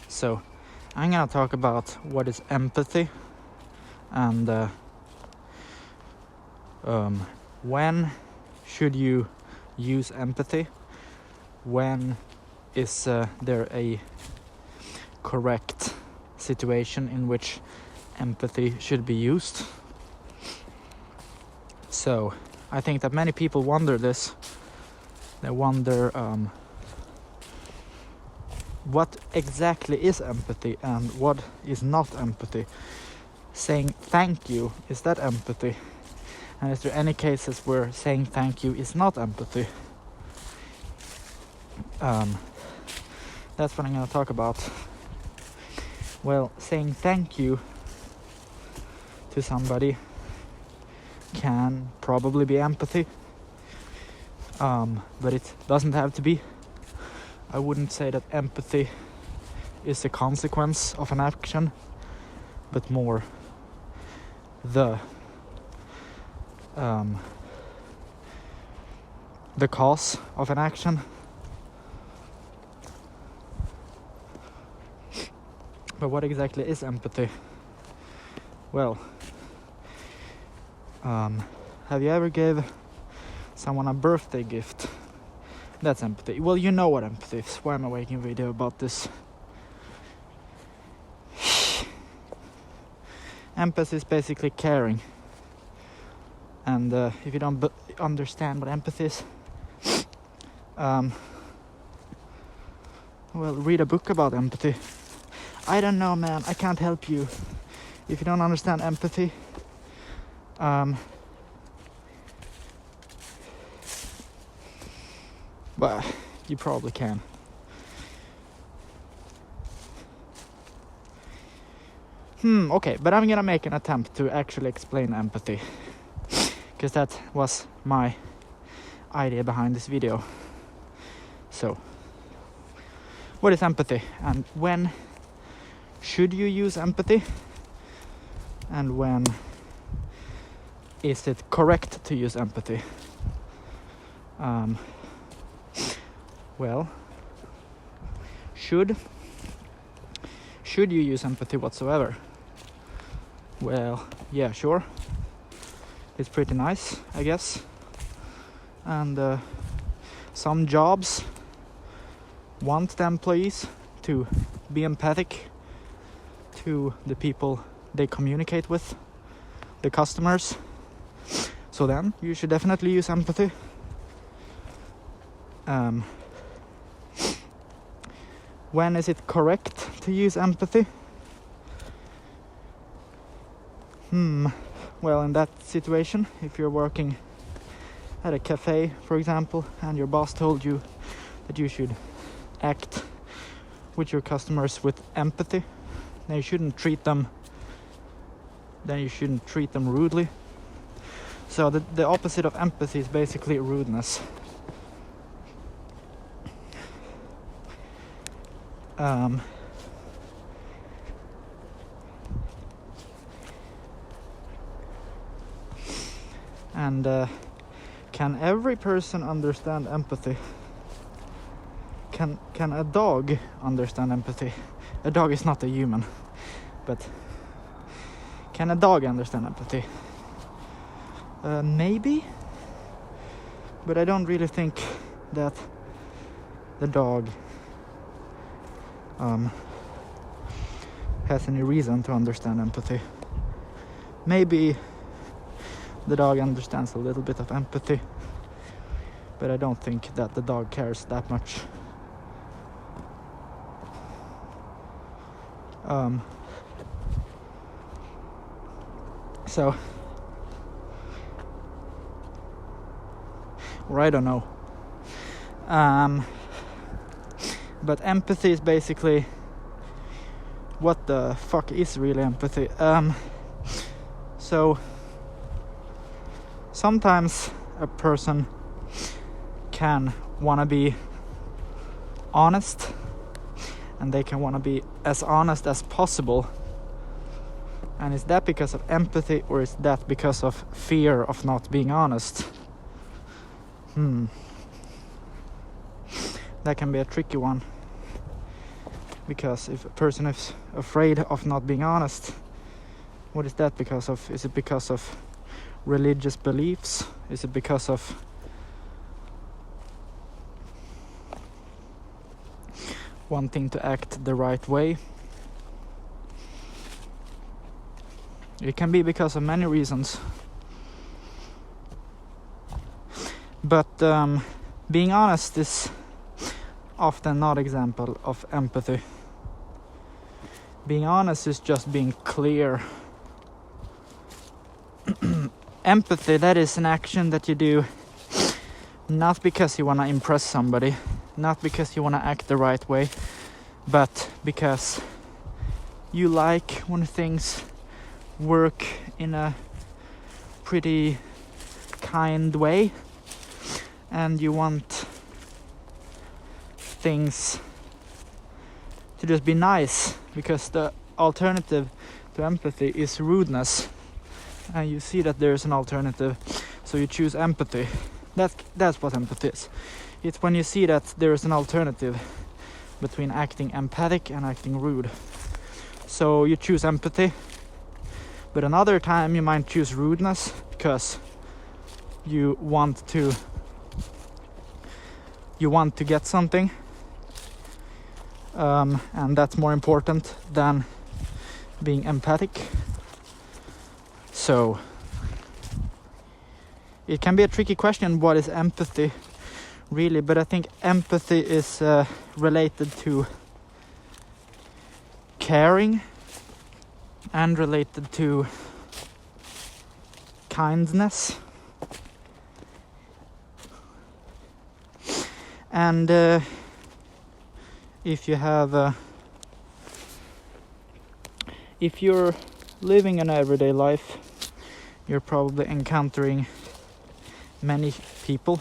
So I'm gonna talk about what is empathy and when should you use empathy, when is there a correct situation in which empathy should be used. So I think that many people wonder this. They wonder what exactly is empathy and what is not empathy. Saying thank you, is that empathy? And is there any cases where saying thank you is not empathy? That's what I'm going to talk about. Well, saying thank you to somebody can probably be empathy, but it doesn't have to be. I wouldn't say that empathy is a consequence of an action, but more the cause of an action. But what exactly is empathy? Well, have you ever gave someone a birthday gift? That's empathy. Well, you know what empathy is. Why am I making a video about this? Empathy is basically caring. And if you don't understand what empathy is, well, read a book about empathy. I don't know, man. I can't help you. If you don't understand empathy, but you probably can. Okay, but I'm gonna make an attempt to actually explain empathy, because that was my idea behind this video. So, what is empathy, and when should you use empathy, and when is it correct to use empathy? Well, should you use empathy whatsoever? Well, yeah, sure. It's pretty nice, I guess. And some jobs want the employees to be empathic to the people they communicate with, the customers. So then you should definitely use empathy. When is it correct to use empathy? Well, in that situation, if you're working at a cafe, for example, and your boss told you that you should act with your customers with empathy, then you shouldn't treat them rudely. So the opposite of empathy is basically rudeness. Can every person understand empathy? Can a dog understand empathy? A dog is not a human, but can a dog understand empathy? Maybe, but I don't really think that the dog has any reason to understand empathy. Maybe the dog understands a little bit of empathy, but I don't think that the dog cares that much. So, or I don't know. But empathy is basically, what the fuck is really empathy? So sometimes a person can wanna be honest, and they can wanna be as honest as possible. And is that because of empathy, or is that because of fear of not being honest? That can be a tricky one. Because if a person is afraid of not being honest, what is that because of? Is it because of religious beliefs? Is it because of wanting to act the right way? It can be because of many reasons. But being honest is often not an example of empathy. Being honest is just being clear. Empathy, that is an action that you do not because you want to impress somebody, not because you want to act the right way, but because you like when things work in a pretty kind way, and you want things to just be nice, because the alternative to empathy is rudeness, and you see that there's an alternative, so you choose empathy. That's what empathy is. It's when you see that there is an alternative between acting empathic and acting rude. So you choose empathy, but another time you might choose rudeness because you want to get something, and that's more important than being empathic. So it can be a tricky question, what is empathy really, but I think empathy is related to caring and related to kindness. And if you're living an everyday life, you're probably encountering many people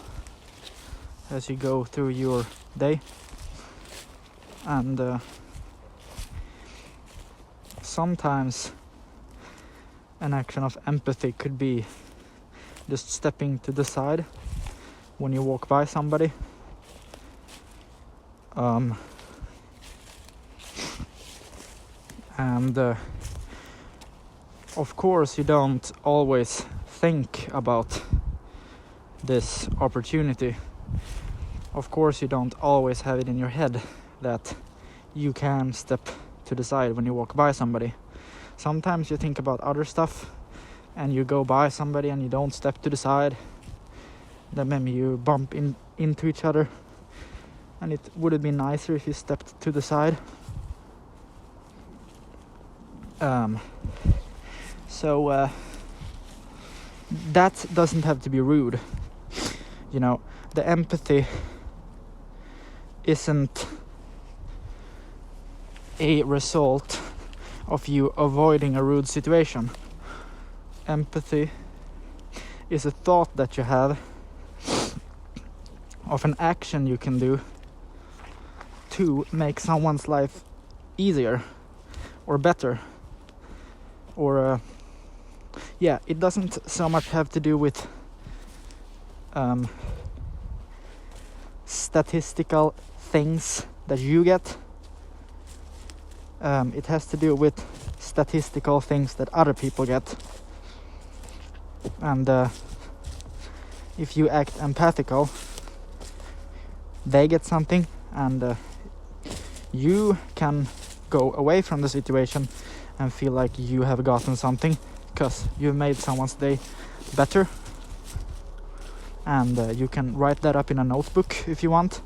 as you go through your day, and sometimes an action of empathy could be just stepping to the side when you walk by somebody. And of course you don't always think about this opportunity. Of course you don't always have it in your head that you can step to the side when you walk by somebody. Sometimes you think about other stuff and you go by somebody and you don't step to the side. Then maybe you bump into each other, and it would have been nicer if you stepped to the side. So that doesn't have to be rude. You know, the empathy isn't a result of you avoiding a rude situation. Empathy is a thought that you have of an action you can do to make someone's life easier or better. Or it doesn't so much have to do with statistical things that you get. It has to do with statistical things that other people get. And if you act empathical, they get something, and you can go away from the situation and feel like you have gotten something because you've made someone's day better. And you can write that up in a notebook if you want.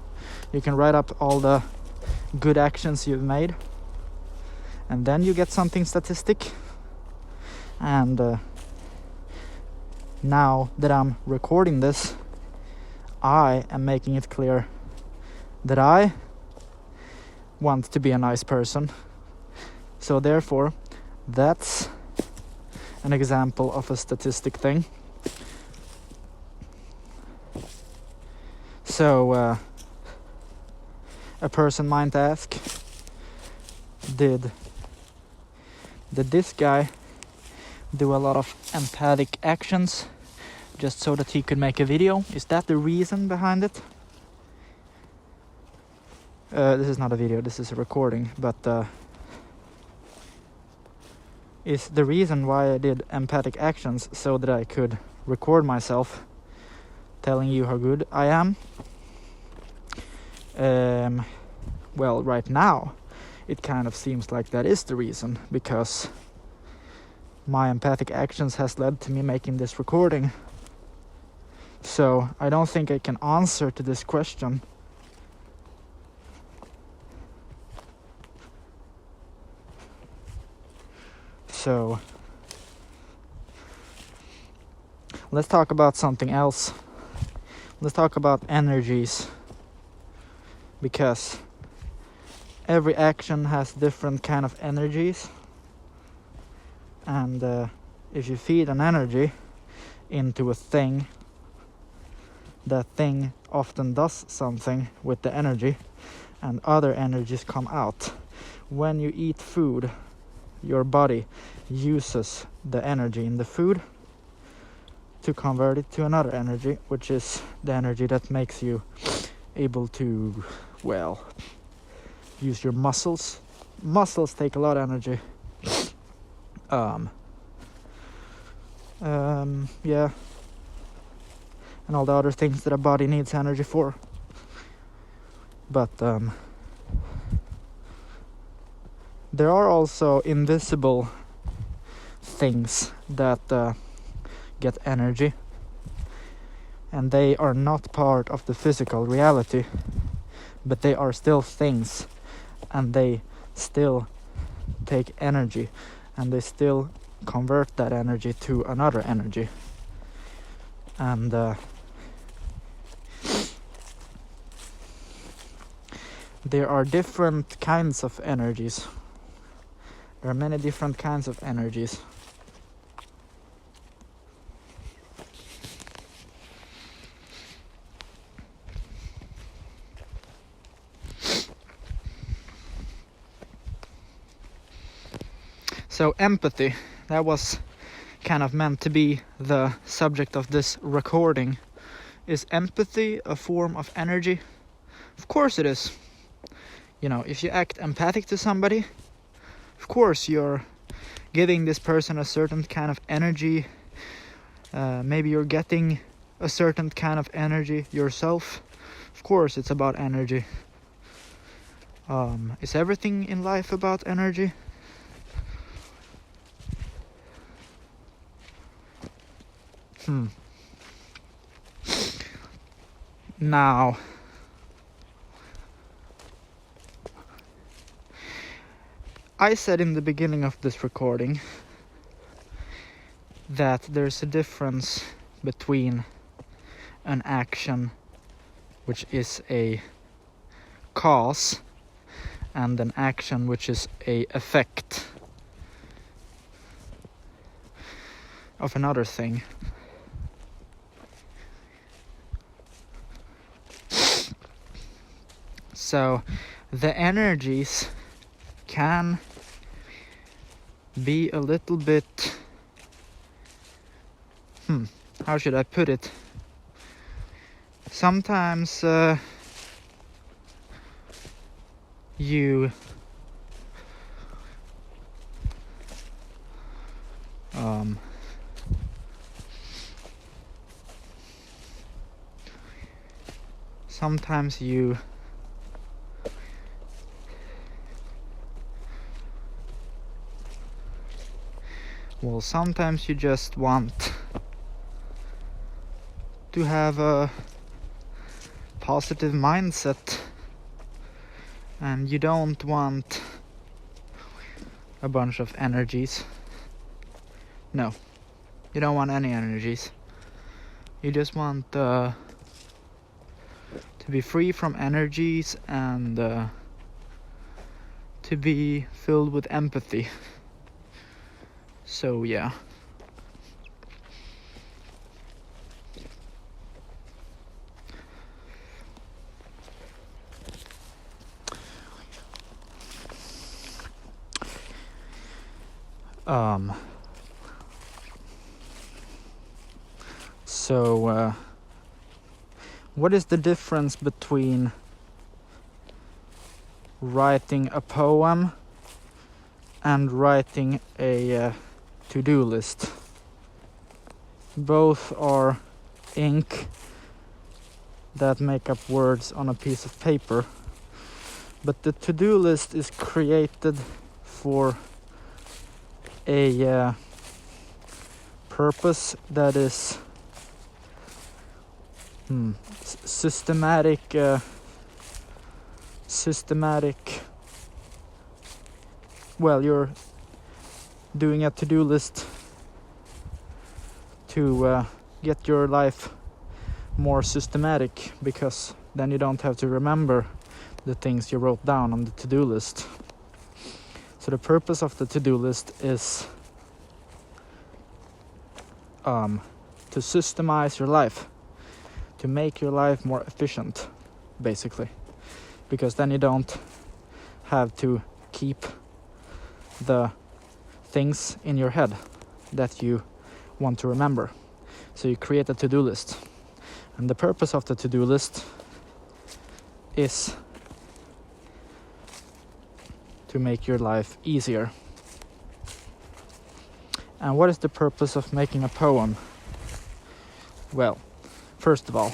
You can write up all the good actions you've made, and then you get something statistic. And now that I'm recording this, I am making it clear that I want to be a nice person. So therefore, that's an example of a statistic thing. So a person might ask, did this guy do a lot of empathic actions just so that he could make a video? Is that the reason behind it? this is not a video, this is a recording, but is the reason why I did empathic actions so that I could record myself telling you how good I am. Well, right now it kind of seems like that is the reason, because my empathic actions has led to me making this recording. So I don't think I can answer to this question. So let's talk about something else. Let's talk about energies, because every action has different kind of energies, and if you feed an energy into a thing, that thing often does something with the energy, and other energies come out. When you eat food, your body uses the energy in the food to convert it to another energy, which is the energy that makes you able to, well, use your muscles. Muscles take a lot of energy. Yeah, and all the other things that a body needs energy for. But there are also invisible things that get energy, and they are not part of the physical reality, but they are still things, and they still take energy, and they still convert that energy to another energy. And there are different kinds of energies. There are many different kinds of energies. So empathy, that was kind of meant to be the subject of this recording. Is empathy a form of energy? Of course it is. You know, if you act empathic to somebody, of course you're giving this person a certain kind of energy. Maybe you're getting a certain kind of energy yourself. Of course it's about energy. Is everything in life about energy? Now, I said in the beginning of this recording that there's a difference between an action which is a cause and an action which is a effect of another thing. So the energies can be a little bit, how should I put it? Sometimes you sometimes you sometimes you just want to have a positive mindset, and you don't want a bunch of energies. No, you don't want any energies. You just want to be free from energies and to be filled with empathy. So yeah. What is the difference between writing a poem and writing a to-do list. Both are ink that make up words on a piece of paper, but the to-do list is created for a purpose that is systematic. Well, you're doing a to-do list to get your life more systematic, because then you don't have to remember the things you wrote down on the to-do list. So the purpose of the to-do list is to systemize your life, to make your life more efficient, basically, because then you don't have to keep the things in your head that you want to remember. So you create a to-do list, and the purpose of the to-do list is to make your life easier. And what is the purpose of making a poem? Well, first of all,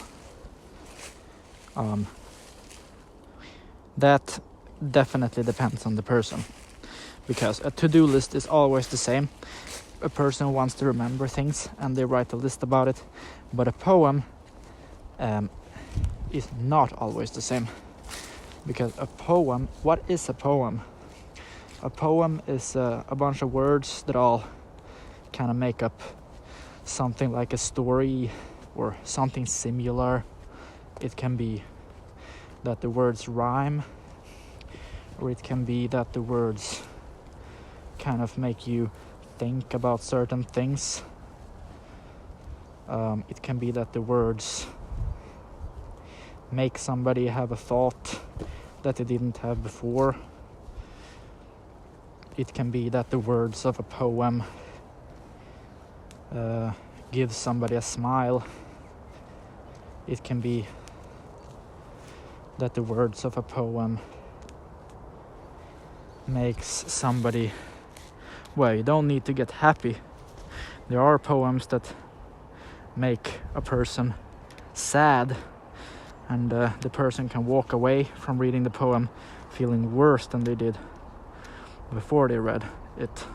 that definitely depends on the person, because a to-do list is always the same. A person wants to remember things and they write a list about it, but a poem is not always the same. Because a poem, what is a poem? A poem is a bunch of words that all kind of make up something like a story or something similar. It can be that the words rhyme, or it can be that the words kind of make you think about certain things. It can be that the words make somebody have a thought that they didn't have before. It can be that the words of a poem give somebody a smile. It can be that the words of a poem makes somebody, well, you don't need to get happy. There are poems that make a person sad, and the person can walk away from reading the poem feeling worse than they did before they read it.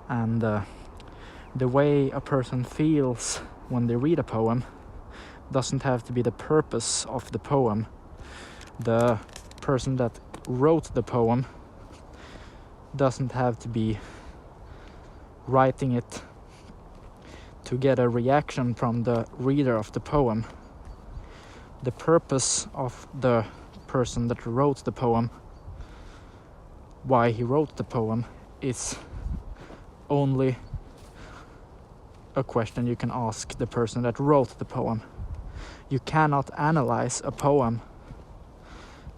And the way a person feels when they read a poem doesn't have to be the purpose of the poem. The person that wrote the poem doesn't have to be writing it to get a reaction from the reader of the poem. The purpose of the person that wrote the poem, why he wrote the poem, is only a question you can ask the person that wrote the poem. You cannot analyze a poem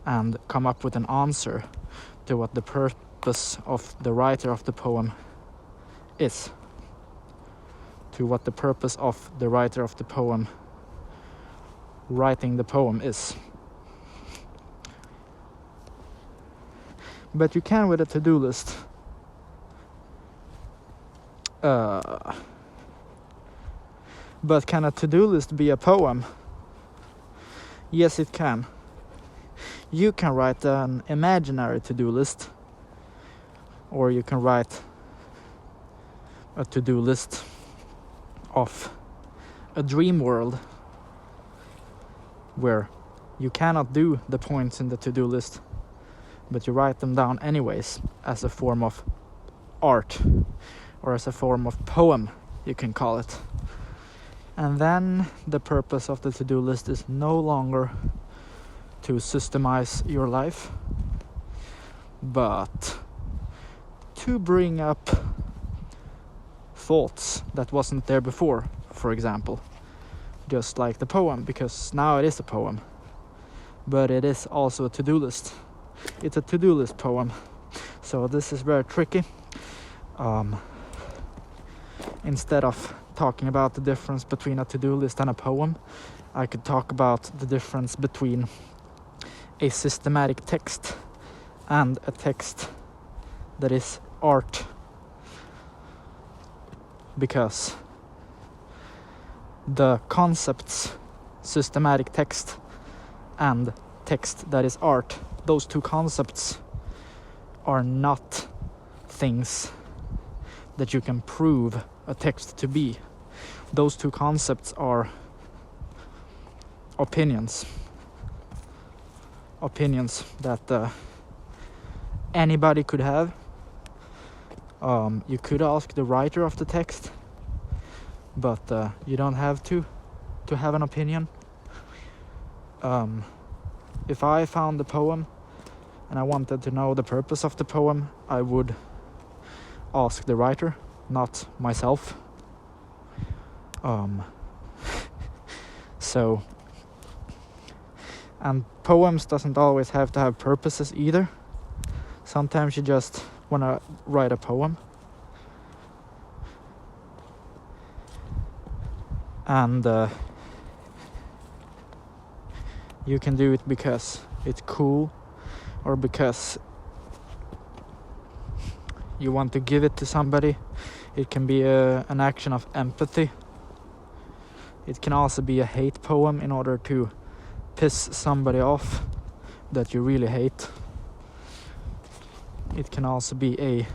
and come up with an answer to what the purpose of the writer of the poem is, to what the purpose of the writer of the poem writing the poem is. But you can with a to-do list. But can a to-do list be a poem? Yes, it can. You can write an imaginary to-do list, or you can write a to-do list of a dream world where you cannot do the points in the to-do list, but you write them down anyways as a form of art, or as a form of poem, you can call it. And then the purpose of the to-do list is no longer to systemize your life, but to bring up thoughts that wasn't there before, for example. Just like the poem, because now it is a poem, but it is also a to-do list. It's a to-do list poem. So this is very tricky. Instead of talking about the difference between a to-do list and a poem, I could talk about the difference between a systematic text and a text that is art, because the concepts systematic text and text that is art, those two concepts are not things that you can prove a text to be. Those two concepts are opinions that anybody could have. You could ask the writer of the text, but you don't have to have an opinion. If I found the poem and I wanted to know the purpose of the poem, I would ask the writer, not myself. So, and poems doesn't always have to have purposes either. Sometimes you just want to write a poem, and you can do it because it's cool, or because you want to give it to somebody. It can be an action of empathy. It can also be a hate poem in order to piss somebody off that you really hate. It can also be a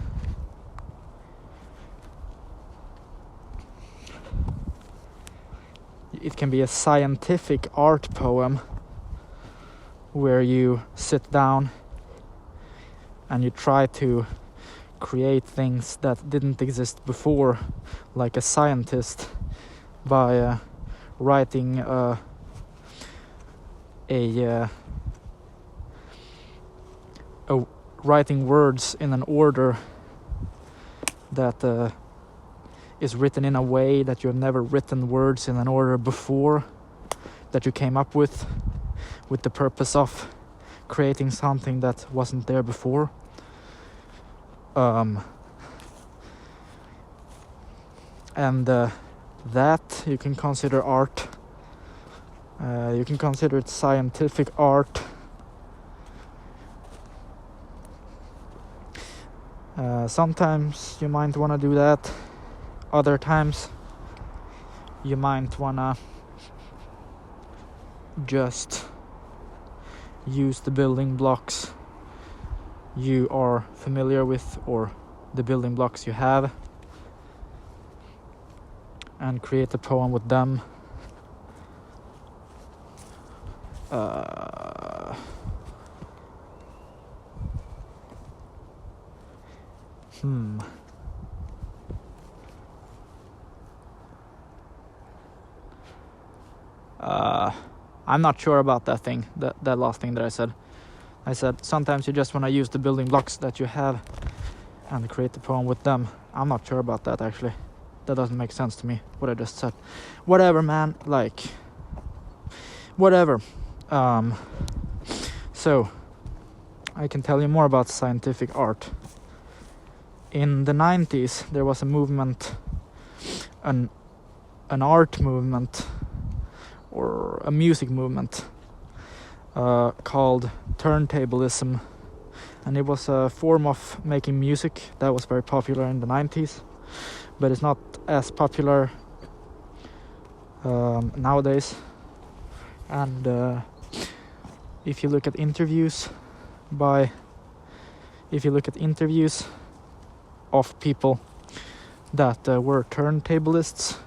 scientific art poem where you sit down and you try to create things that didn't exist before, like a scientist, by writing writing words in an order that is written in a way that you have never written words in an order before, that you came up with the purpose of creating something that wasn't there before. And that you can consider art. You can consider it scientific art. Sometimes you might want to do that. Other times you might want to just use the building blocks you are familiar with, or the building blocks you have, and create a poem with them. I'm not sure about that thing, that last thing that I said. I said sometimes you just want to use the building blocks that you have and create the poem with them. I'm not sure about that, actually. That doesn't make sense to me, what I just said. Whatever, man, like, whatever. So, I can tell you more about scientific art. In the 90s, there was a movement, an art movement, or a music movement, called turntablism, and it was a form of making music that was very popular in the 90s, but it's not as popular nowadays. And if you look at interviews of people that were turntablists,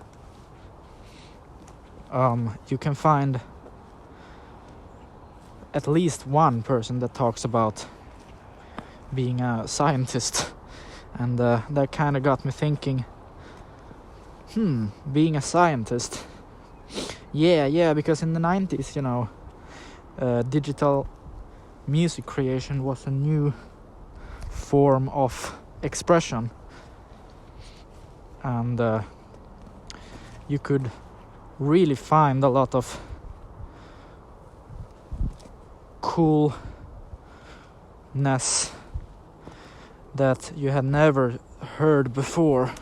you can find at least one person that talks about being a scientist. And that kind of got me thinking, being a scientist. Yeah, because in the 90s, digital music creation was a new form of expression. And you could really find a lot of coolness that you had never heard before.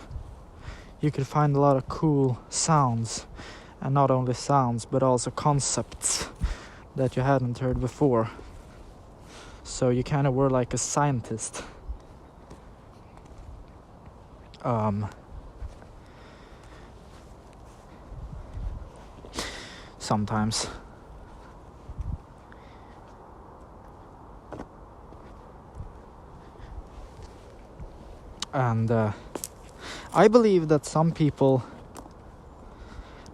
You could find a lot of cool sounds, and not only sounds but also concepts that you hadn't heard before. So you kind of were like a scientist. Sometimes. And I believe that some people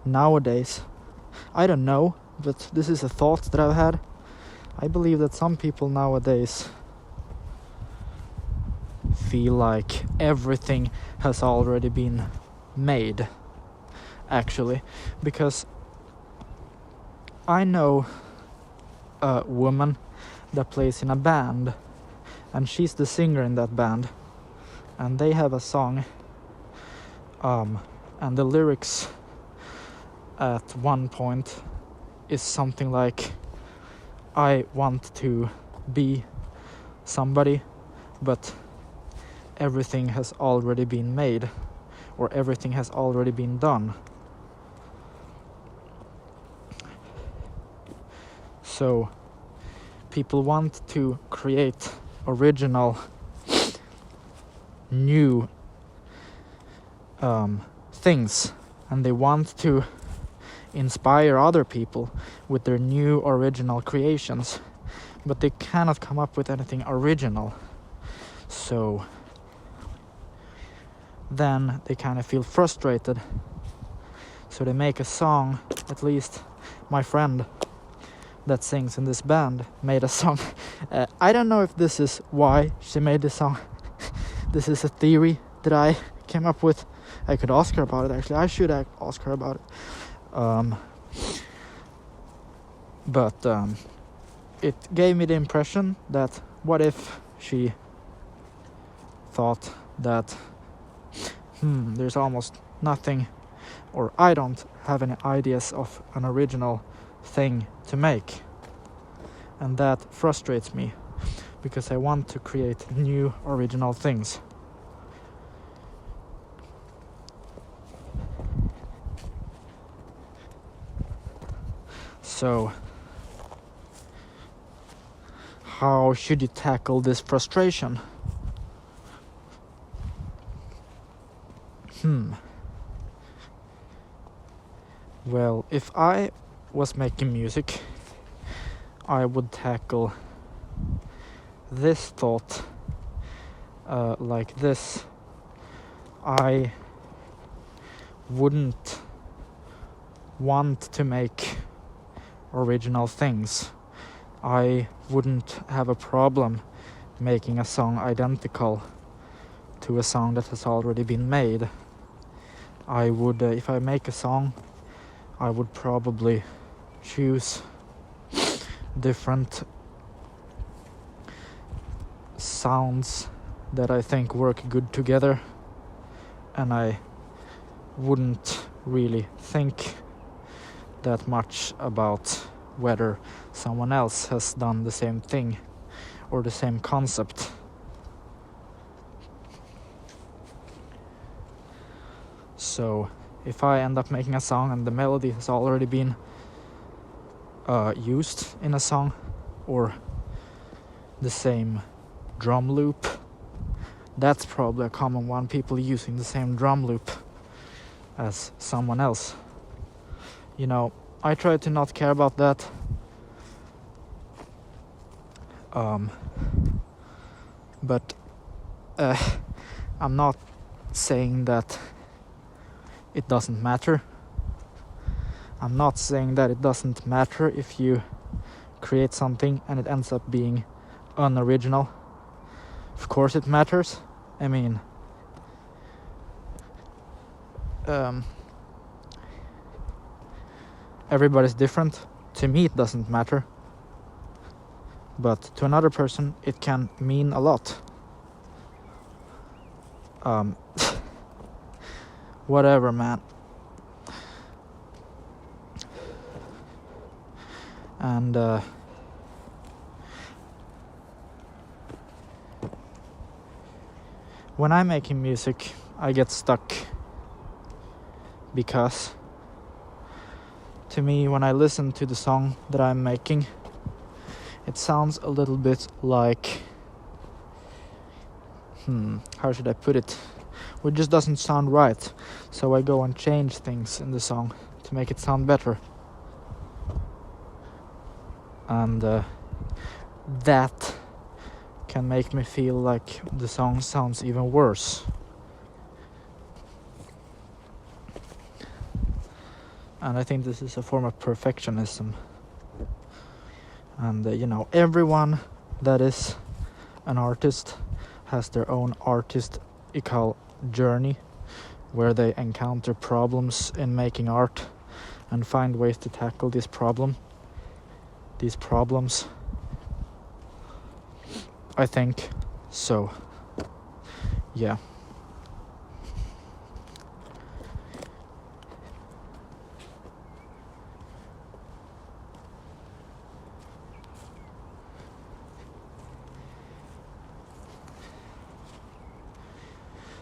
nowadays, I don't know, but this is a thought that I've had. I believe that some people nowadays feel like everything has already been made, actually, because I know a woman that plays in a band, and she's the singer in that band, and they have a song, and the lyrics at one point is something like, I want to be somebody, but everything has already been made, or everything has already been done. So people want to create original, new things, and they want to inspire other people with their new original creations, but they cannot come up with anything original. So then they kind of feel frustrated, so they make a song. At least my friend that sings in this band made a song. I don't know if this is why she made this song. This is a theory that I came up with. I could ask her about it, actually. I should ask her about it. But it gave me the impression that what if she thought that there's almost nothing, or I don't have any ideas of an original thing to make, and that frustrates me because I want to create new original things. So how should you tackle this frustration? Well, if I was making music, I would tackle this thought like this. I wouldn't want to make original things. I wouldn't have a problem making a song identical to a song that has already been made. I would, if I make a song, I would probably choose different sounds that I think work good together, and I wouldn't really think that much about whether someone else has done the same thing or the same concept. So if I end up making a song and the melody has already been used in a song, or the same drum loop, that's probably a common one, people using the same drum loop as someone else. You know, I try to not care about that. But I'm not saying that it doesn't matter. I'm not saying that it doesn't matter if you create something and it ends up being unoriginal. Of course it matters. I mean, everybody's different. To me it doesn't matter, but to another person it can mean a lot. Whatever, man. And when I'm making music, I get stuck, because to me, when I listen to the song that I'm making, It sounds a little bit like, how should I put it? It just doesn't sound right. So I go and change things in the song to make it sound better. And that can make me feel like the song sounds even worse. And I think this is a form of perfectionism. And everyone that is an artist has their own artistical journey where they encounter problems in making art and find ways to tackle these problems. I think so. Yeah.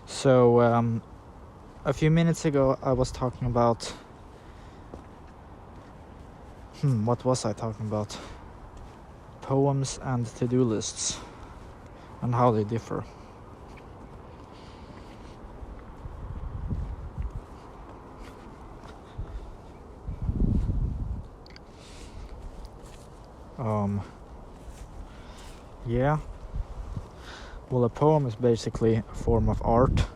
So a few minutes ago I was talking about what was I talking about? Poems and to-do lists and how they differ. Yeah. Well, a poem is basically a form of art.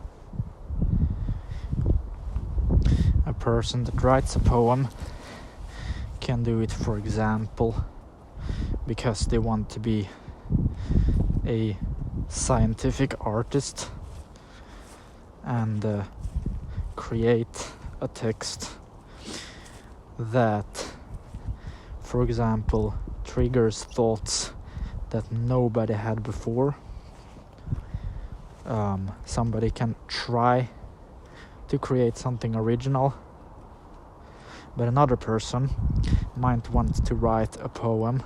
A person that writes a poem can do it, for example, because they want to be a scientific artist and create a text that, for example, triggers thoughts that nobody had before. Somebody can try to create something original, but another person might want to write a poem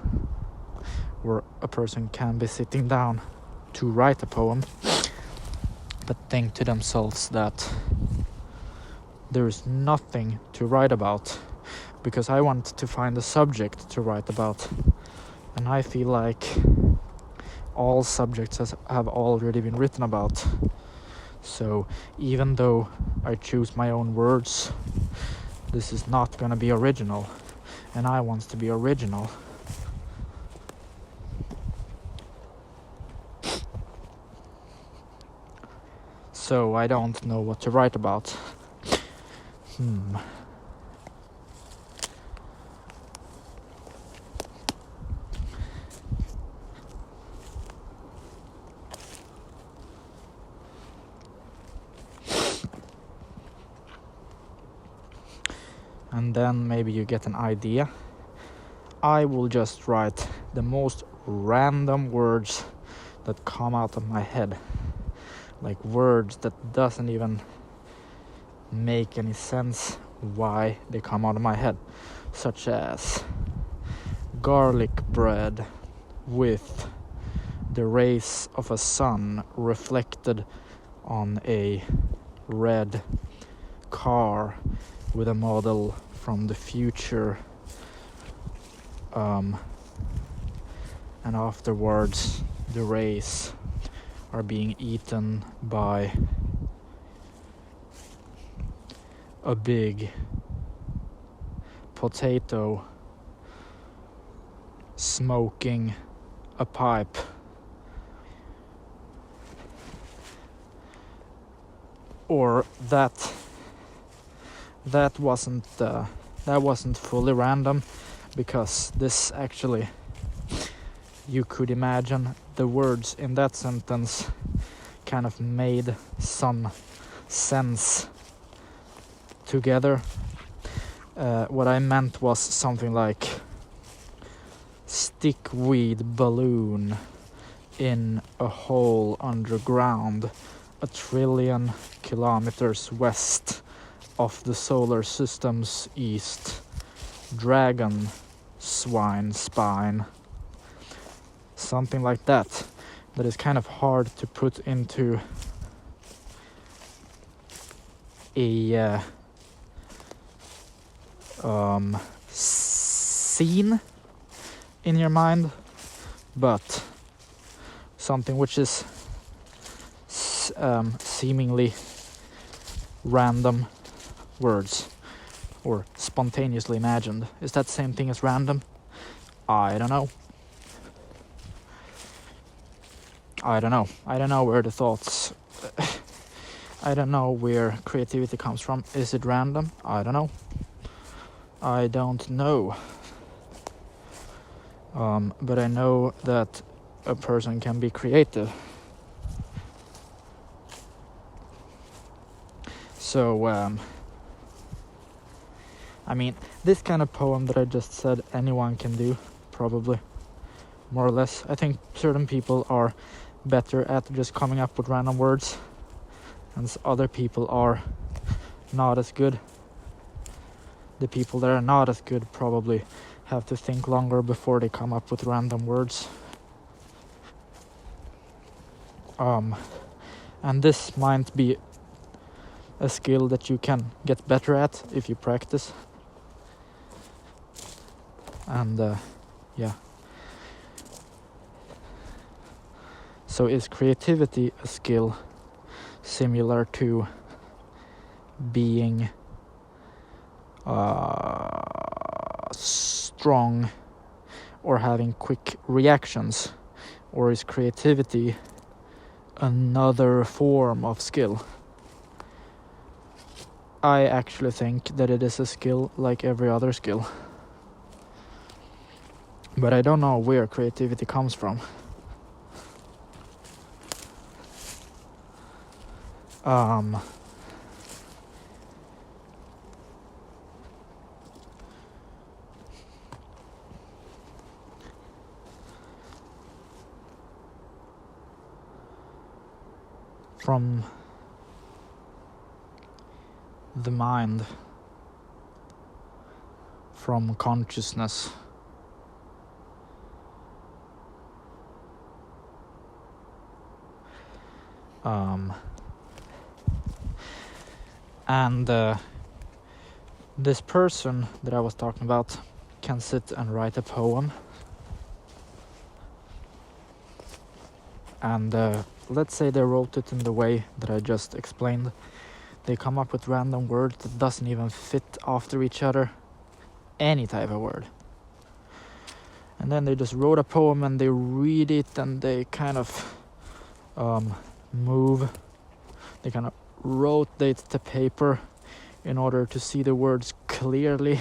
where a person can be sitting down to write a poem but think to themselves that there is nothing to write about because I want to find a subject to write about, and I feel like all subjects have already been written about. So even though I choose my own words, this is not gonna be original, and I want to be original. So I don't know what to write about. And then maybe you get an idea. I will just write the most random words that come out of my head, like words that doesn't even make any sense why they come out of my head, such as garlic bread with the rays of a sun reflected on a red car with a model from the future, and afterwards the rays are being eaten by a big potato smoking a pipe. Or that wasn't fully random, because this actually, you could imagine the words in that sentence kind of made some sense together. What I meant was something like stickweed balloon in a hole underground 1 trillion kilometers west of the solar system's east dragon swine spine. Something like that. That is kind of hard to put into a scene in your mind, but something which is seemingly random words or spontaneously imagined. Is that the same thing as random? I don't know. I don't know where the thoughts I don't know where creativity comes from. Is it random? I don't know. But I know that a person can be creative. So, I mean, this kind of poem that I just said, anyone can do, probably, more or less. I think certain people are better at just coming up with random words, and other people are not as good. The people that are not as good probably have to think longer before they come up with random words. And this might be a skill that you can get better at if you practice. And yeah. So is creativity a skill similar to being strong or having quick reactions? Or is creativity another form of skill? I actually think that it is a skill like every other skill. But I don't know where creativity comes from. From the mind, from consciousness. And this person that I was talking about can sit and write a poem. And let's say they wrote it in the way that I just explained. They come up with random words that doesn't even fit after each other. Any type of word. And then they just wrote a poem and they read it and they kind of move. They kind of rotate the paper in order to see the words clearly,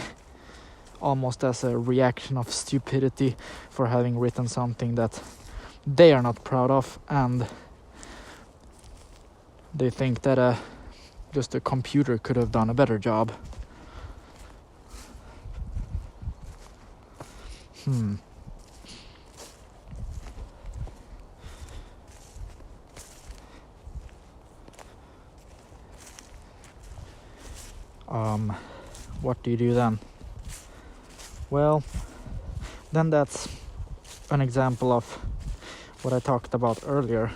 almost as a reaction of stupidity for having written something that they are not proud of, and they think that just a computer could have done a better job. What do you do then? Well, then that's an example of what I talked about earlier,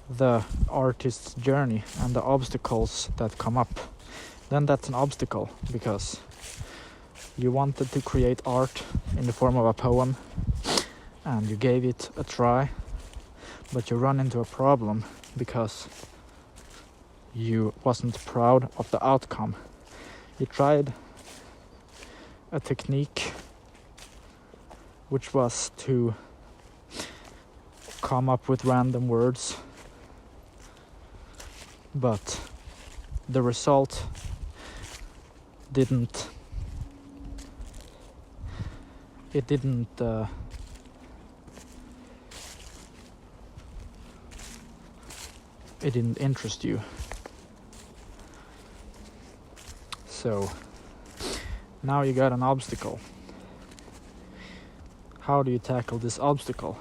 the artist's journey and the obstacles that come up. Then that's an obstacle, because you wanted to create art in the form of a poem and you gave it a try, but you run into a problem because you wasn't proud of the outcome. You tried a technique which was to come up with random words, but the result didn't interest you. So now you got an obstacle. How do you tackle this obstacle?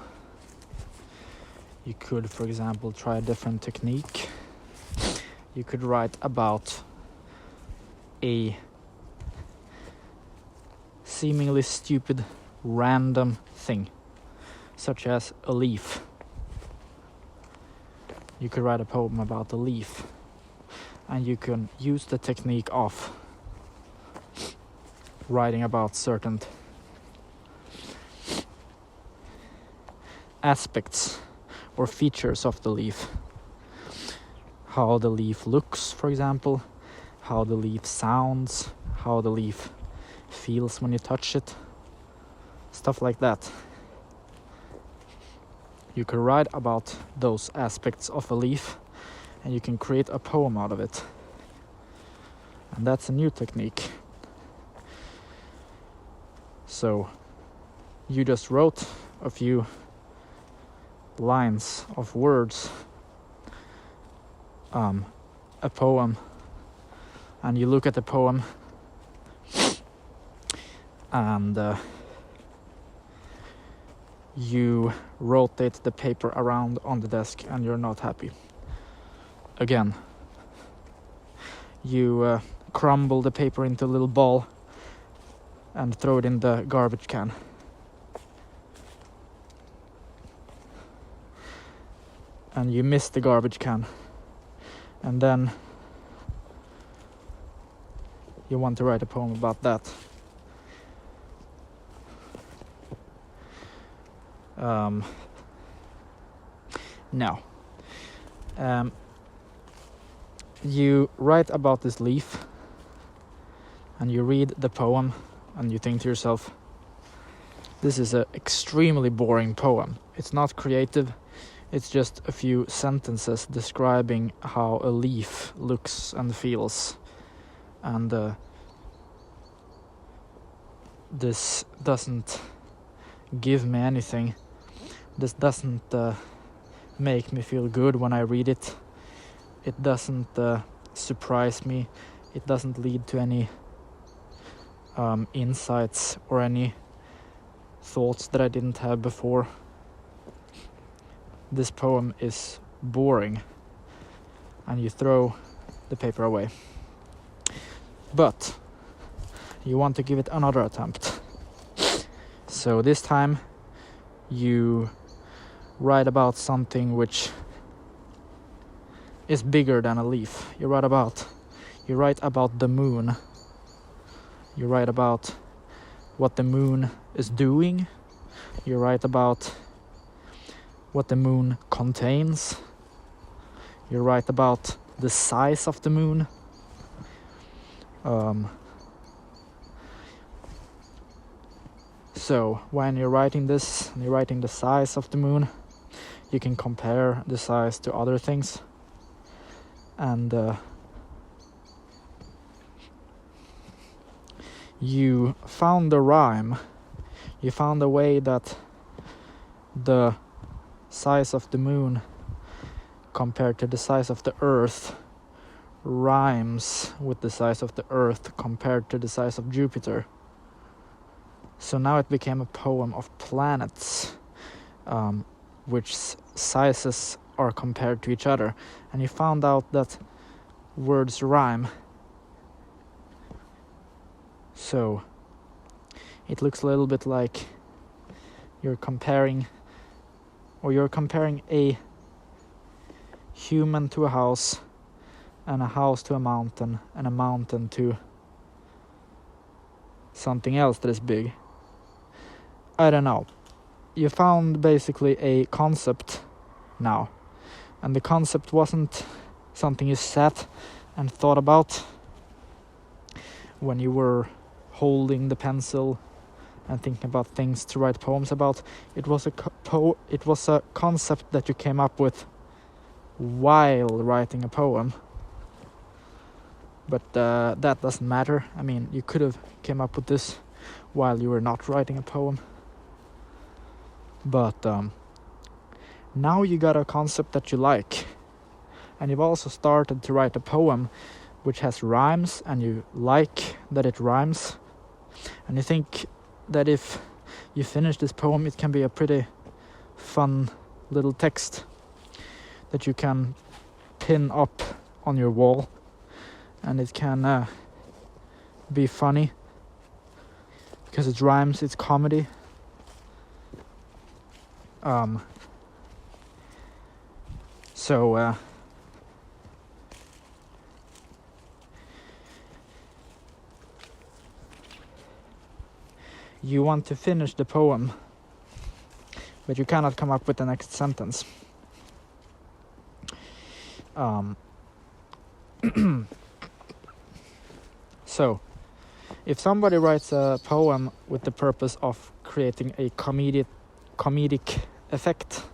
You could, for example, try a different technique. You could write about a seemingly stupid, random thing, such as a leaf. You could write a poem about a leaf, and you can use the technique of writing about certain aspects or features of the leaf. How the leaf looks, for example, how the leaf sounds, how the leaf feels when you touch it, stuff like that. You can write about those aspects of a leaf and you can create a poem out of it. And that's a new technique. So you just wrote a few lines of words, a poem, and you look at the poem and you rotate the paper around on the desk and you're not happy. Again, you crumble the paper into a little ball and throw it in the garbage can. And you miss the garbage can. And then you want to write a poem about that. No. You write about this leaf and you read the poem and you think to yourself, this is an extremely boring poem. It's not creative. It's just a few sentences describing how a leaf looks and feels. And this doesn't give me anything. This doesn't make me feel good when I read it. It doesn't surprise me. It doesn't lead to any insights or any thoughts that I didn't have before. This poem is boring, and you throw the paper away. But you want to give it another attempt. So this time you write about something which is bigger than a leaf. You write about the moon. You write about what the moon is doing. You write about what the moon contains. You write about the size of the moon. So when you're writing this, and you're writing the size of the moon, you can compare the size to other things. And you found the rhyme. You found a way that the size of the moon compared to the size of the earth rhymes with the size of the earth compared to the size of Jupiter. So now it became a poem of planets, which sizes are compared to each other. And you found out that words rhyme. So it looks a little bit like you're comparing a human to a house, and a house to a mountain, and a mountain to something else that is big. I don't know. You found basically a concept now. And the concept wasn't something you sat and thought about when you were holding the pencil and thinking about things to write poems about. It was a concept that you came up with while writing a poem. But that doesn't matter. I mean, you could have came up with this while you were not writing a poem. But now you got a concept that you like. And you've also started to write a poem which has rhymes, and you like that it rhymes. And you think that if you finish this poem, it can be a pretty fun little text that you can pin up on your wall. And it can be funny because it rhymes, it's comedy. So you want to finish the poem but you cannot come up with the next sentence. So, if somebody writes a poem with the purpose of creating a comedic effect,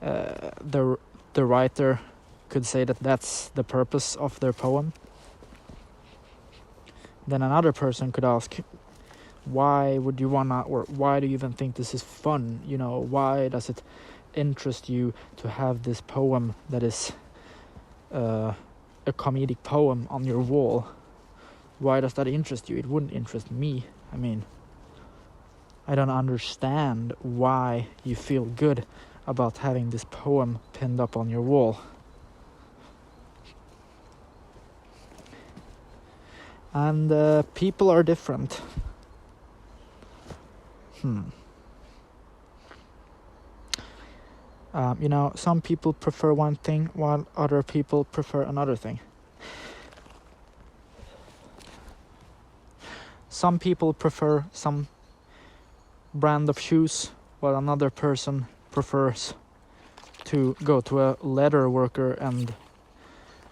the writer could say that that's the purpose of their poem. Then another person could ask, why would you wanna, or why do you even think this is fun? You know, why does it interest you to have this poem that is a comedic poem on your wall? Why does that interest you? It wouldn't interest me. I mean, I don't understand why you feel good about having this poem pinned up on your wall. And people are different. You know, some people prefer one thing while other people prefer another thing. Some people prefer some brand of shoes while another person prefers to go to a leather worker and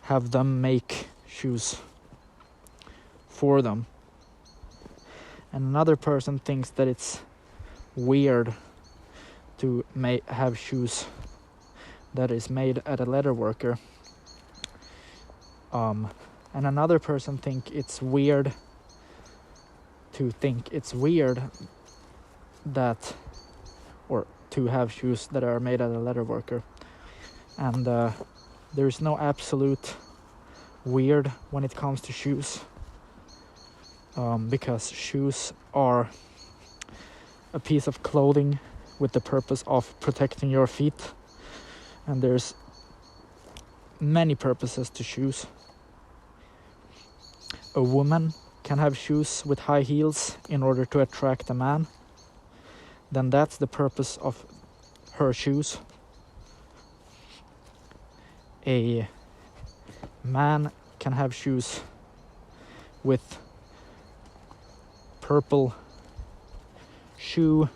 have them make shoes for them. And another person thinks that it's weird to have shoes that is made at a leather worker. And another person think it's weird that, or to have shoes that are made at a leather worker. And there is no absolute weird when it comes to shoes, because shoes are a piece of clothing with the purpose of protecting your feet, and there's many purposes to shoes. A woman can have shoes with high heels in order to attract a man. Then that's the purpose of her shoes. A man can have shoes with purple shoelaces,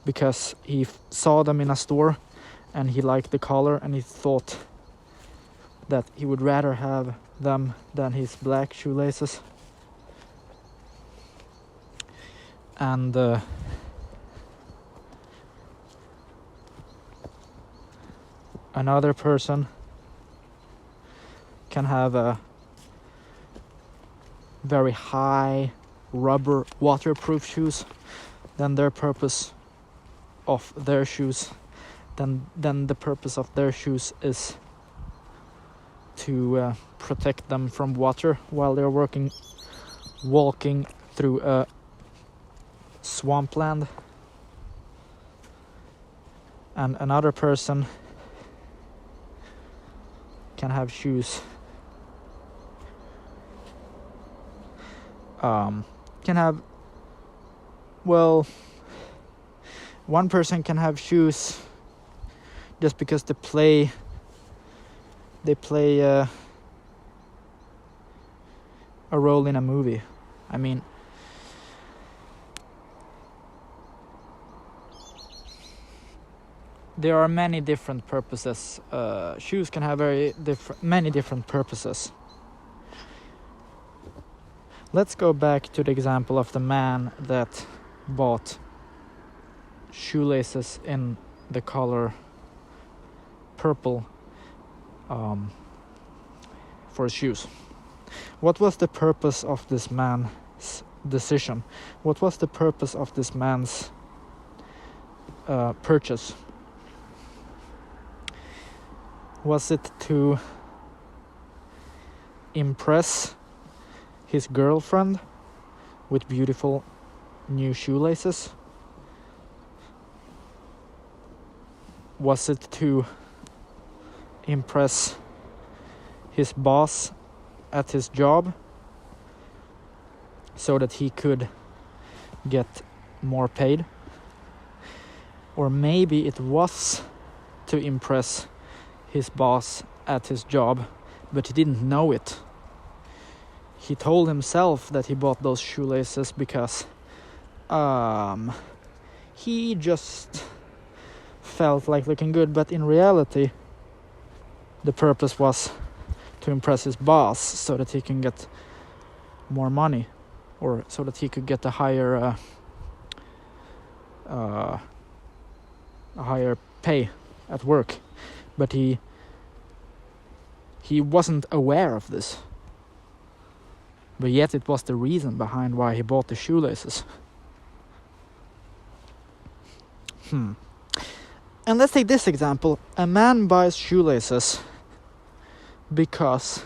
because he saw them in a store and he liked the color and he thought that he would rather have them than his black shoelaces. And another person can have a very high rubber waterproof shoes. Then their purpose of their shoes, then the purpose of their shoes is to protect them from water while they're walking through a swampland. And another person can have shoes one person can have shoes just because they play a role in a movie. I mean, there are many different purposes. Shoes can have many different purposes. Let's go back to the example of the man that bought shoelaces in the color purple for shoes. What was the purpose of this man's decision? What was the purpose of this man's purchase? Was it to impress his girlfriend with beautiful new shoelaces? Was it to impress his boss at his job so that he could get more paid? Or maybe it was to impress his boss at his job, but he didn't know it. he told himself that he bought those shoelaces because he just felt like looking good, but in reality the purpose was to impress his boss so that he can get more money, or so that he could get a higher pay at work. But he wasn't aware of this, but yet it was the reason behind why he bought the shoelaces. And let's take this example. A man buys shoelaces because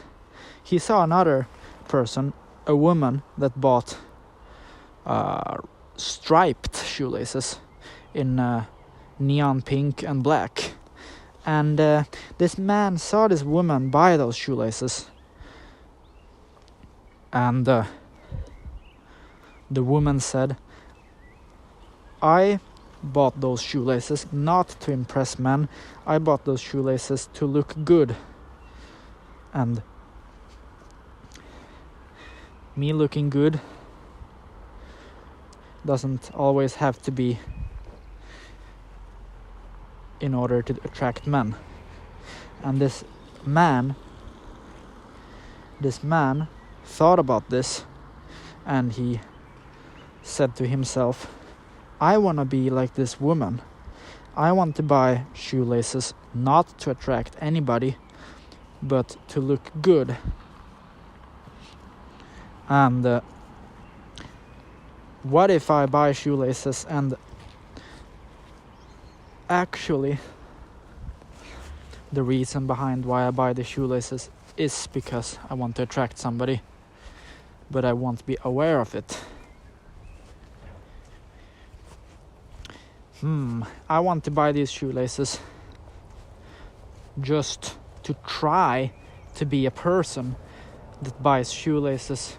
he saw another person, a woman, that bought striped shoelaces in neon pink and black. And this man saw this woman buy those shoelaces. And the woman said, I bought those shoelaces not to impress men. I bought those shoelaces to look good. And me looking good doesn't always have to be in order to attract men. And this man thought about this, and he said to himself, I want to be like this woman. I want to buy shoelaces not to attract anybody, but to look good. And what if I buy shoelaces and actually the reason behind why I buy the shoelaces is because I want to attract somebody, but I won't be aware of it. I want to buy these shoelaces just to try to be a person that buys shoelaces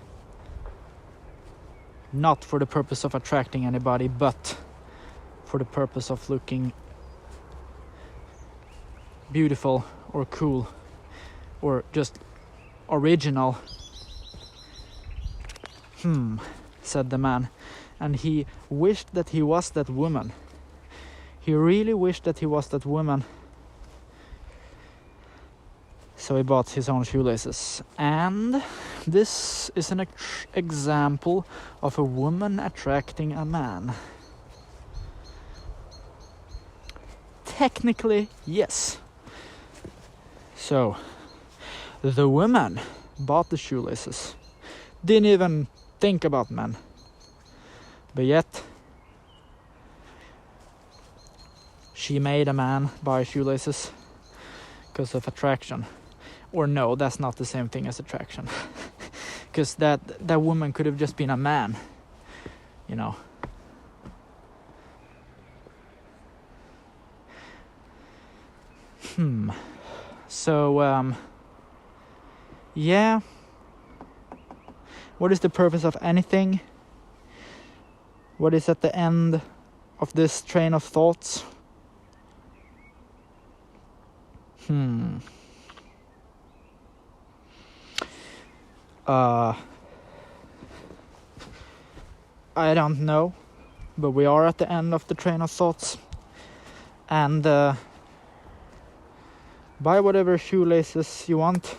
not for the purpose of attracting anybody, but for the purpose of looking beautiful or cool or just original. Said the man. And he wished that he was that woman. He really wished that he was that woman. So he bought his own shoelaces. And this is an example of a woman attracting a man. Technically, yes. So, the woman bought the shoelaces. Didn't even think about men. But yet, she made a man buy shoelaces because of attraction. Or no, that's not the same thing as attraction. Because that woman could have just been a man, you know. So, yeah. What is the purpose of anything? What is at the end of this train of thoughts? I don't know, but we are at the end of the train of thoughts. And buy whatever shoelaces you want.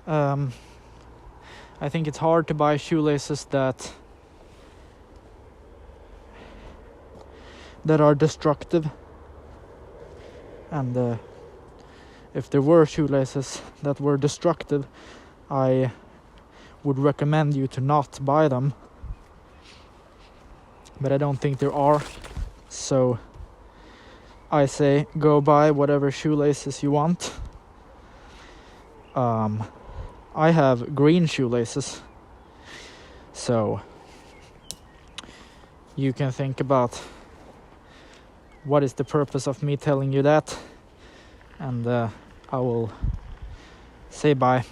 I think it's hard to buy shoelaces that are destructive. And if there were shoelaces that were destructive, I would recommend you to not buy them. But I don't think there are. So I say go buy whatever shoelaces you want. I have green shoelaces, so you can think about what is the purpose of me telling you that, and I will say bye.